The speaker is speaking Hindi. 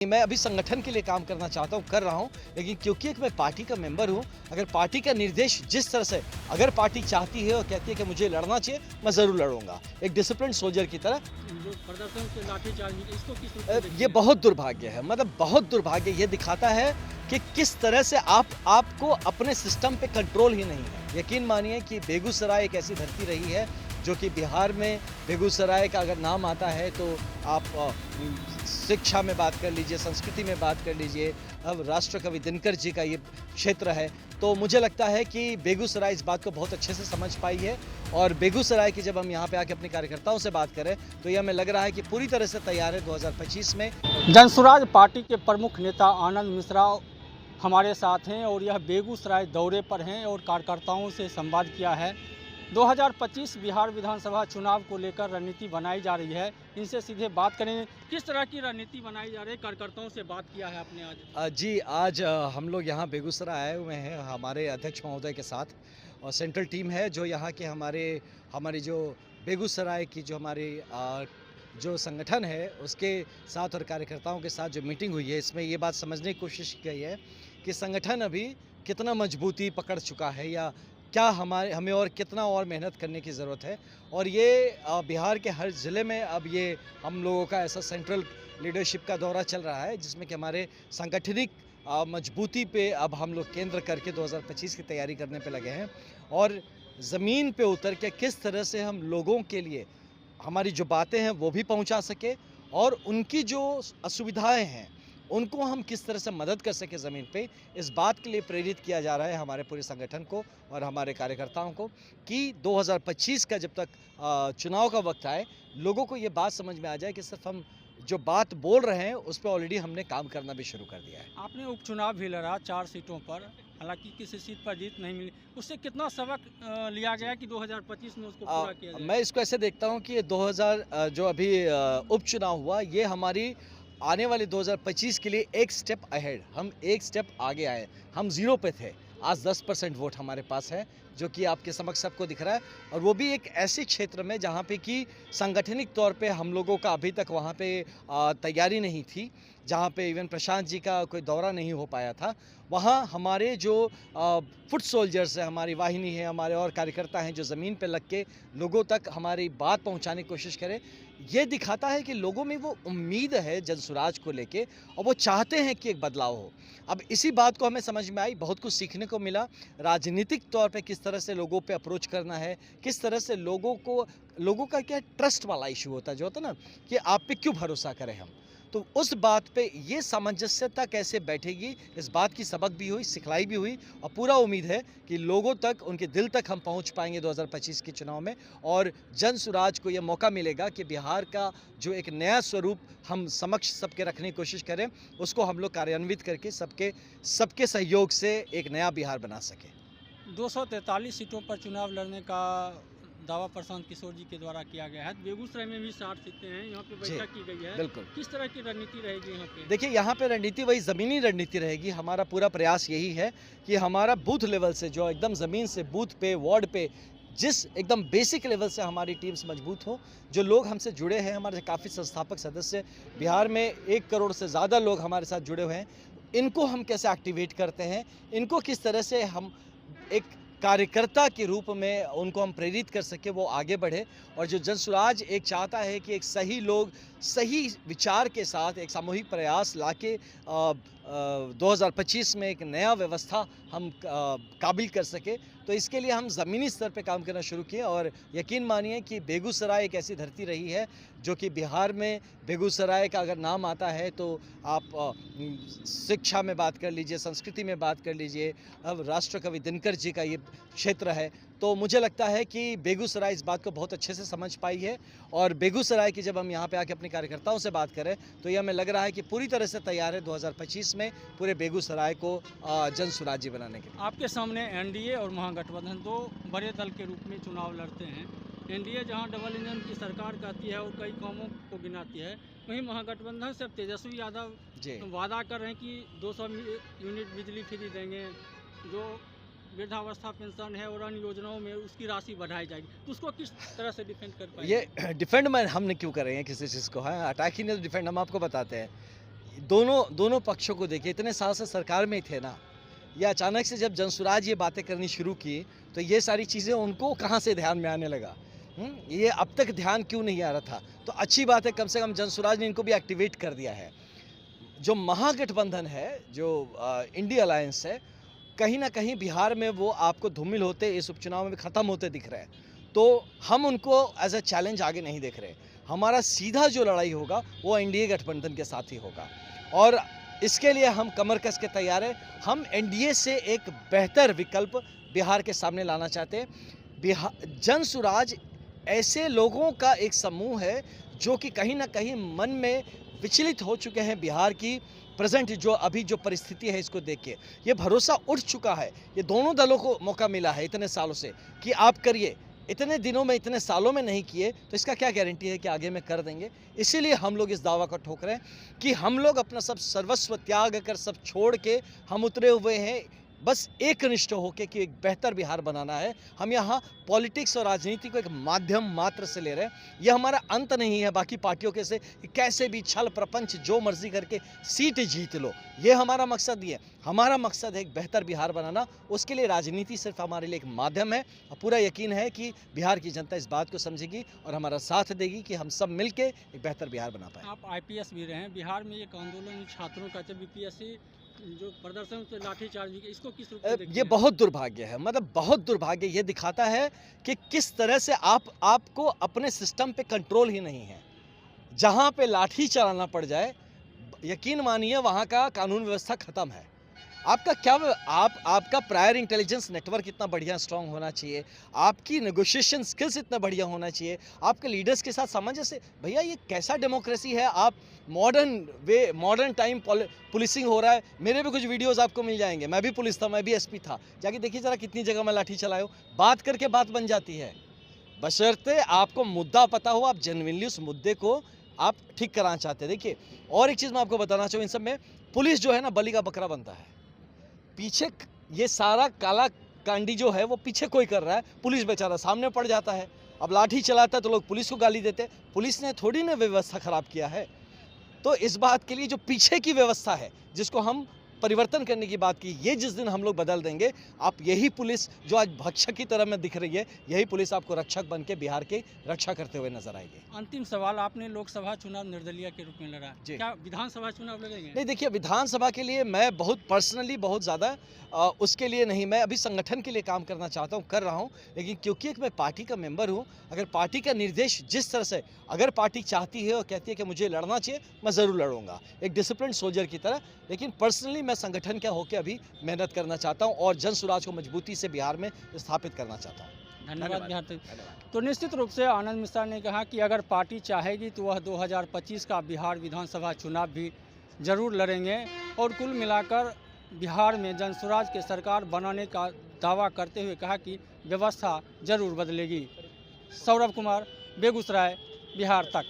मैं अभी संगठन के लिए काम करना चाहता हूँ, कर रहा हूँ, लेकिन क्योंकि एक मैं पार्टी का मेंबर हूँ, अगर पार्टी का निर्देश जिस तरह से अगर पार्टी चाहती है और कहती है कि मुझे लड़ना चाहिए, मैं ज़रूर लड़ूंगा, एक डिसिप्लिन सोल्जर की तरह। जो प्रदर्शन से लाठीचार्ज हुई, इसको किस रूप में ये देखते हैं? बहुत दुर्भाग्य है, मतलब बहुत दुर्भाग्य। ये दिखाता है कि किस तरह से आपको अपने सिस्टम पे कंट्रोल ही नहीं है। यकीन मानिए कि बेगूसराय एक ऐसी धरती रही है जो कि बिहार में बेगूसराय का अगर नाम आता है तो आप शिक्षा में बात कर लीजिए, संस्कृति में बात कर लीजिए, अब राष्ट्रकवि दिनकर जी का ये क्षेत्र है। तो मुझे लगता है कि बेगूसराय इस बात को बहुत अच्छे से समझ पाई है और बेगूसराय की जब हम यहाँ पे आके अपने कार्यकर्ताओं से बात करें तो ये हमें लग रहा है कि पूरी तरह से तैयार है 2025 में। जनसुराज पार्टी के प्रमुख नेता आनंद मिश्रा हमारे साथ हैं और यह बेगूसराय दौरे पर हैं और कार्यकर्ताओं से संवाद किया है। 2025 बिहार विधानसभा चुनाव को लेकर रणनीति बनाई जा रही है। इनसे सीधे बात करें, किस तरह की रणनीति बनाई जा रही है? कार्यकर्ताओं से बात किया है आपने आज? जी, आज हम लोग यहाँ बेगूसराय आए हुए हैं हमारे अध्यक्ष महोदय के साथ और सेंट्रल टीम है जो यहाँ के हमारी जो बेगूसराय की जो हमारी जो संगठन है उसके साथ और कार्यकर्ताओं के साथ जो मीटिंग हुई है, इसमें ये बात समझने की कोशिश की गई है कि संगठन अभी कितना मजबूती पकड़ चुका है या क्या हमें और कितना और मेहनत करने की ज़रूरत है। और ये बिहार के हर ज़िले में अब ये हम लोगों का ऐसा सेंट्रल लीडरशिप का दौरा चल रहा है जिसमें कि हमारे सांगठनिक मजबूती पे अब हम लोग केंद्र करके 2025 की तैयारी करने पे लगे हैं और ज़मीन पे उतर के किस तरह से हम लोगों के लिए हमारी जो बातें हैं वो भी पहुंचा सके और उनकी जो असुविधाएं हैं उनको हम किस तरह से मदद कर सके ज़मीन पे, इस बात के लिए प्रेरित किया जा रहा है हमारे पूरे संगठन को और हमारे कार्यकर्ताओं को कि 2025 का जब तक चुनाव का वक्त आए, लोगों को ये बात समझ में आ जाए कि सिर्फ हम जो बात बोल रहे हैं उस पर ऑलरेडी हमने काम करना भी शुरू कर दिया है। आपने उपचुनाव भी लड़ा 4 सीटों पर, हालांकि किसी सीट पर जीत नहीं मिली। उससे कितना सबक लिया गया कि 2025 में उसको पूरा किया जाए? मैं इसको ऐसे देखता हूँ कि ये 2000 जो अभी उपचुनाव हुआ, ये हमारी आने वाले 2025 के लिए एक स्टेप अहेड, हम एक स्टेप आगे आए। हम ज़ीरो पे थे, आज 10% वोट हमारे पास है जो कि आपके समक्ष सबको दिख रहा है और वो भी एक ऐसे क्षेत्र में जहाँ पे कि सांगठनिक तौर पे हम लोगों का अभी तक वहाँ पे तैयारी नहीं थी, जहाँ पे इवन प्रशांत जी का कोई दौरा नहीं हो पाया था। वहाँ हमारे जो फुट सोल्जर्स हैं, हमारी वाहिनी है, हमारे और कार्यकर्ता हैं जो ज़मीन पे लग के लोगों तक हमारी बात पहुँचाने की कोशिश करें, ये दिखाता है कि लोगों में वो उम्मीद है जनसुराज को लेके और वो चाहते हैं कि एक बदलाव हो। अब इसी बात को हमें समझ में आई, बहुत कुछ सीखने को मिला, राजनीतिक तौर पे किस तरह से लोगों पे अप्रोच करना है, किस तरह से लोगों का क्या ट्रस्ट वाला इशू होता है, जो होता है ना कि आप पे क्यों भरोसा करें हम। तो उस बात पे ये सामंजस्यता कैसे बैठेगी, इस बात की सबक भी हुई, सिखलाई भी हुई और पूरा उम्मीद है कि लोगों तक, उनके दिल तक हम पहुंच पाएंगे 2025 के चुनाव में और जनसुराज को ये मौका मिलेगा कि बिहार का जो एक नया स्वरूप हम समक्ष सबके रखने की कोशिश करें, उसको हम लोग कार्यान्वित करके सबके सहयोग से एक नया बिहार बना सकें। 243 सीटों पर चुनाव लड़ने का दावा प्रशांत किशोर जी के द्वारा किया गया है। बेगूसराय में भी 60 सीटें हैं, यहाँ पे जी, बैठक की गई है। बिल्कुल। किस तरह की रणनीति रहेगी यहाँ पे? देखिए, यहाँ पे रणनीति वही ज़मीनी रणनीति रहेगी। हमारा पूरा प्रयास यही है कि हमारा बूथ लेवल से, जो एकदम ज़मीन से बूथ पे, वार्ड पे, जिस एकदम बेसिक लेवल से हमारी टीम्स मजबूत हो, जो लोग हमसे जुड़े हैं, हमारे काफ़ी संस्थापक सदस्य, बिहार में 1 करोड़ से ज़्यादा लोग हमारे साथ जुड़े हुए हैं, इनको हम कैसे एक्टिवेट करते हैं, इनको किस तरह से हम एक कार्यकर्ता के रूप में उनको हम प्रेरित कर सके, वो आगे बढ़े और जो जनसुराज एक चाहता है कि एक सही लोग सही विचार के साथ एक सामूहिक प्रयास लाके 2025 में एक नया व्यवस्था हम काबिल कर सके, तो इसके लिए हम ज़मीनी स्तर पे काम करना शुरू किए और यकीन मानिए कि बेगूसराय एक ऐसी धरती रही है जो कि बिहार में बेगूसराय का अगर नाम आता है तो आप शिक्षा में बात कर लीजिए, संस्कृति में बात कर लीजिए, अब राष्ट्रकवि दिनकर जी का ये क्षेत्र है। तो मुझे लगता है कि बेगूसराय इस बात को बहुत अच्छे से समझ पाई है और बेगूसराय की जब हम यहाँ पे आके अपने कार्यकर्ताओं से बात करें तो ये हमें लग रहा है कि पूरी तरह से तैयार है 2025 में पूरे बेगूसराय को जनसुराजी बनाने के लिए। आपके सामने एनडीए और महागठबंधन दो बड़े दल के रूप में चुनाव लड़ते हैं। एनडीए जहां डबल इंजन की सरकार कहती है और कई कामों को गिनाती है, वहीं महागठबंधन से तेजस्वी यादव जी, वादा कर रहे हैं कि 200 यूनिट बिजली फ्री देंगे, जो वृद्धावस्था पेंशन है और अन्य योजनाओं में उसकी राशि बढ़ाई जाएगी। तो उसको किस तरह से डिफेंड कर पाएंगे? ये डिफेंड हमने क्यों कर रहे हैं किसी चीज़ को, हाँ, अटैक ही नहीं, तो डिफेंड हम आपको बताते हैं। दोनों दोनों पक्षों को देखिए, इतने साल से सरकार में ही थे ना, ये अचानक से जब जनसुराज ये बातें करनी शुरू की तो ये सारी चीज़ें उनको कहाँ से ध्यान में आने लगा। ये अब तक ध्यान क्यों नहीं आ रहा था? तो अच्छी बात है, कम से कम जनसुराज ने इनको भी एक्टिवेट कर दिया है। जो महागठबंधन है, जो इंडिया अलायंस है, कहीं ना कहीं बिहार में वो आपको धूमिल होते, इस उपचुनाव में ख़त्म होते दिख रहे हैं। तो हम उनको एज अ चैलेंज आगे नहीं देख रहे। हमारा सीधा जो लड़ाई होगा वो एनडीए गठबंधन के साथ ही होगा और इसके लिए हम कमर कस के तैयार हैं। हम एनडीए से एक बेहतर विकल्प बिहार के सामने लाना चाहते हैं। जनसुराज ऐसे लोगों का एक समूह है जो कि कहीं ना कहीं मन में विचलित हो चुके हैं बिहार की प्रेजेंट जो अभी जो परिस्थिति है इसको देख के। ये भरोसा उठ चुका है, ये दोनों दलों को मौका मिला है इतने सालों से कि आप करिए, इतने दिनों में इतने सालों में नहीं किए तो इसका क्या गारंटी है कि आगे में कर देंगे। इसीलिए हम लोग इस दावा को ठोक रहे हैं कि हम लोग अपना सब सर्वस्व त्याग कर सब छोड़ के हम उतरे हुए हैं बस एक निष्ठ होके कि एक बेहतर बिहार बनाना है। हम यहाँ पॉलिटिक्स और राजनीति को एक माध्यम मात्र से ले रहे हैं। यह हमारा अंत नहीं है बाकी पार्टियों के से कि कैसे भी छल प्रपंच जो मर्जी करके सीट जीत लो, ये हमारा मकसद नहीं है। हमारा मकसद है एक बेहतर बिहार बनाना। उसके लिए राजनीति सिर्फ हमारे लिए एक माध्यम है और पूरा यकीन है कि बिहार की जनता इस बात को समझेगी और हमारा साथ देगी कि हम सब मिलके एक बेहतर बिहार बना पाए। आप आईपीएस भी रहे हैं, बिहार में एक आंदोलन छात्रों का बीपीएससी जो प्रदर्शन से लाठीचार्ज भी, इसको किस रूप में देखते ये हैं? बहुत दुर्भाग्य है, मतलब बहुत दुर्भाग्य। ये दिखाता है कि किस तरह से आपको अपने सिस्टम पे कंट्रोल ही नहीं है। जहाँ पे लाठी चलाना पड़ जाए, यकीन मानिए वहाँ का कानून व्यवस्था खत्म है। आपका क्या आपका प्रायर इंटेलिजेंस नेटवर्क इतना बढ़िया स्ट्रांग होना चाहिए, आपकी नेगोशिएशन स्किल्स इतना बढ़िया होना चाहिए, आपके लीडर्स के साथ सामंजस्य। भैया ये कैसा डेमोक्रेसी है? आप मॉडर्न टाइम पुलिसिंग हो रहा है। मेरे भी कुछ वीडियोस आपको मिल जाएंगे, मैं भी पुलिस था, मैं भी एसपी था, जाके देखिए जरा कितनी जगह मैं लाठी चलाया हूँ। बात करके बात बन जाती है, बशर्ते आपको मुद्दा पता हो, आप जेन्युइनली उस मुद्दे को आप ठीक कराना चाहते हैं। देखिए और एक चीज़ मैं आपको बताना चाहूँ, इन सब में पुलिस जो है ना बलि का बकरा बनता है। पीछे ये सारा काला कांडी जो है वो पीछे कोई कर रहा है, पुलिस बेचारा सामने पड़ जाता है। अब लाठी चलाता है तो लोग पुलिस को गाली देते हैं। पुलिस ने थोड़ी ना व्यवस्था खराब किया है। तो इस बात के लिए जो पीछे की व्यवस्था है जिसको हम परिवर्तन करने की बात की, ये जिस दिन हम लोग बदल देंगे, आप यही पुलिस जो आज भक्षक की तरह में दिख रही है, यही पुलिस आपको रक्षक बन के बिहार की रक्षा करते हुए नजर आएगी। अंतिम सवाल, आपने लोकसभा चुनाव निर्दलीय के रूप में लड़ा, जी। क्या विधानसभा चुनाव लड़ेंगे? नहीं देखिए, विधानसभा के लिए मैं बहुत पर्सनली बहुत ज़्यादा उसके लिए नहीं, मैं अभी संगठन के लिए काम करना चाहता हूँ, कर रहा हूँ। लेकिन क्योंकि एक मैं पार्टी का मेंबर हूँ, अगर पार्टी का निर्देश जिस तरह से अगर पार्टी चाहती है और कहती है कि मुझे लड़ना चाहिए, मैं ज़रूर लड़ूंगा एक डिसिप्लिन सोल्जर की तरह। लेकिन पर्सनली मैं संगठन क्या होकर अभी मेहनत करना चाहता हूँ और जनसुराज को मजबूती से बिहार में स्थापित करना चाहता हूँ। धन्यवाद बिहार तक। तो निश्चित रूप से आनंद मिश्रा ने कहा कि अगर पार्टी चाहेगी तो वह 2025 का बिहार विधानसभा चुनाव भी जरूर लड़ेंगे और कुल मिलाकर बिहार में जनसुराज के सरकार बनाने का दावा करते हुए कहा कि व्यवस्था जरूर बदलेगी। सौरभ कुमार, बेगूसराय, बिहार तक।